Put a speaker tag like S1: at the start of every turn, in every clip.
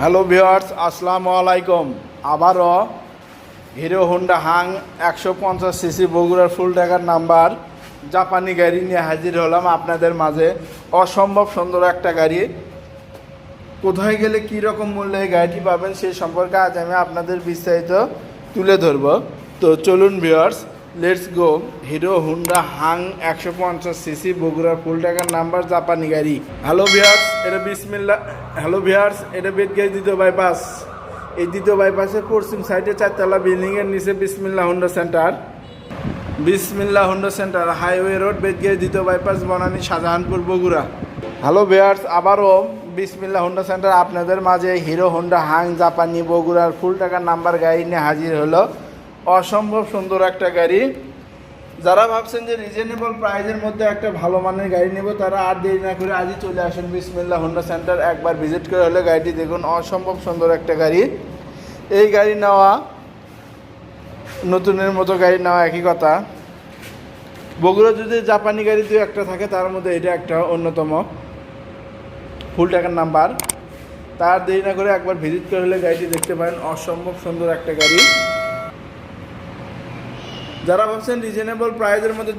S1: Hello viewers, আসসালামু আলাইকুম। আবারও হিরো হোন্ডা হাং 150 সিসি বগুড়ার ফুল টাকার নাম্বার জাপানি গাড়ি নিয়ে হাজির হলাম আপনাদের মাঝে। অসম্ভব সুন্দর একটা গাড়ি। কোথায় গেলে কী রকম মূল্যে এই গাড়িটি পাবেন সেই সম্পর্কে আজ আমি আপনাদের বিস্তারিত তুলে ধরব। তো চলুন viewers, let's go. Hero Honda Hunk 150 CC বগুড়ার ফুল টাকার নাম্বার জাপানি গাড়ি। হ্যালো ভিউয়ার্স, এটা বেদগাঁই দ্বিতীয় বাইপাস। এই দ্বিতীয় বাইপাসের পশ্চিম সাইডে 4তলা বিল্ডিংয়ের নিচে বিসমিল্লাহ হোন্ডা সেন্টার হাইওয়ে রোড, বেদগাঁই দ্বিতীয় bypass, Banani, Shahjahanpur, Bogura. Hello viewers, আবারও বিসমিল্লাহ হোন্ডা সেন্টার আপনাদের মাঝে হিরো হোন্ডা হাং জাপানি বগুড়ার ফুল টাকার নাম্বার গাড়ি নিয়ে হাজির হলো। অসম্ভব সুন্দর একটা গাড়ি। যারা ভাবছেন যে রিজনেবল প্রাইজের মধ্যে একটা ভালো মানের গাড়ি নেব, তারা আর দেরি না করে আজই চলে আসেন বিসমিল্লাহ হোন্ডা সেন্টার। একবার ভিজিট করে হলে গাড়িটি দেখুন। অসম্ভব সুন্দর একটা গাড়ি। এই গাড়ি নেওয়া নতুনের মতো গাড়ি নেওয়া একই কথা। বগুড়া যদি জাপানি গাড়ি দু একটা থাকে, তার মধ্যে এটা একটা অন্যতম ফুল টাকার নাম্বার। তার দেরি না করে একবার ভিজিট করে হলে গাড়িটি দেখতে পারেন। অসম্ভব সুন্দর একটা গাড়ি। যারা ভাবছেন রিজনেবল প্রাইজের মধ্যে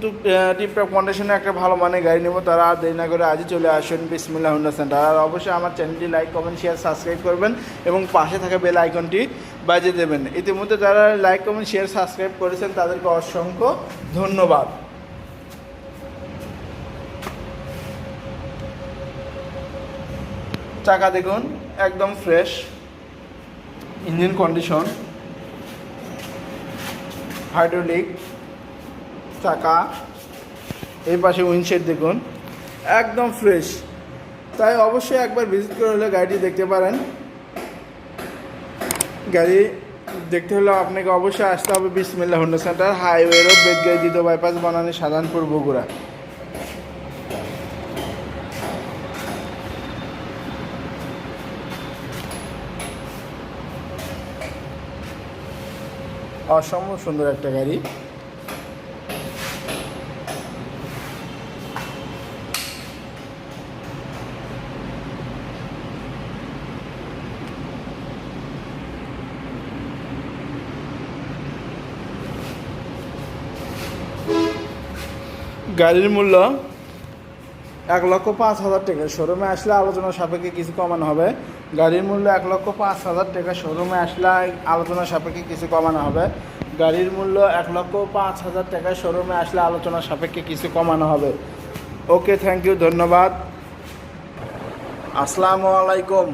S1: টিপটপ কন্ডিশনে একটা ভালো মানের গাড়ি নেব, তারা আর দেরি না করে আজই চলে আসুন বিসমিল্লাহ হোন্ডা সেন্টার। আর অবশ্যই আমার চ্যানেলটি লাইক, কমেন্ট, শেয়ার, সাবস্ক্রাইব করবেন এবং পাশে থাকা বেল আইকনটি বাজিয়ে দেবেন। ইতিমধ্যে যারা লাইক, কমেন্ট, শেয়ার, সাবস্ক্রাইব করেছেন তাদেরকে অসংখ্য ধন্যবাদ। চাকা দেখুন, একদম ফ্রেশ। ইঞ্জিন কন্ডিশন, হাইড্রোলিক চাকা। এই পাশে উইন্ডশিল্ড দেখুন, একদম ফ্রেশ। তাই অবশ্যই একবার ভিজিট করে হলে গাড়িটি দেখতে পারেন। গাড়ি দেখতে হলে আপনাকে অবশ্যই আসতে হবে বিসমিল্লাহ হোন্ডা সেন্টার, হাইওয়ে রোড, বেদগাঁই দ্বিতীয় বাইপাস, বনানী, শাহজাহানপুর, বগুড়া। অসম্ভব সুন্দর একটা গাড়ি। গাড়ির মূল্য 1,05,000 টাকা। শোরুমে আসলে আলোচনা সাপেক্ষে কিছু কমানো হবে। গাড়ির মূল্য 1,05,000 টাকা। শোরুমে আসলে আলোচনা সাপেক্ষে কিছু কমানো হবে। গাড়ির মূল্য 1,05,000 টাকা। শোরুমে আসলে আলোচনা সাপেক্ষে কিছু কমানো হবে। ওকে, থ্যাংক ইউ, ধন্যবাদ। আসসালামু আলাইকুম।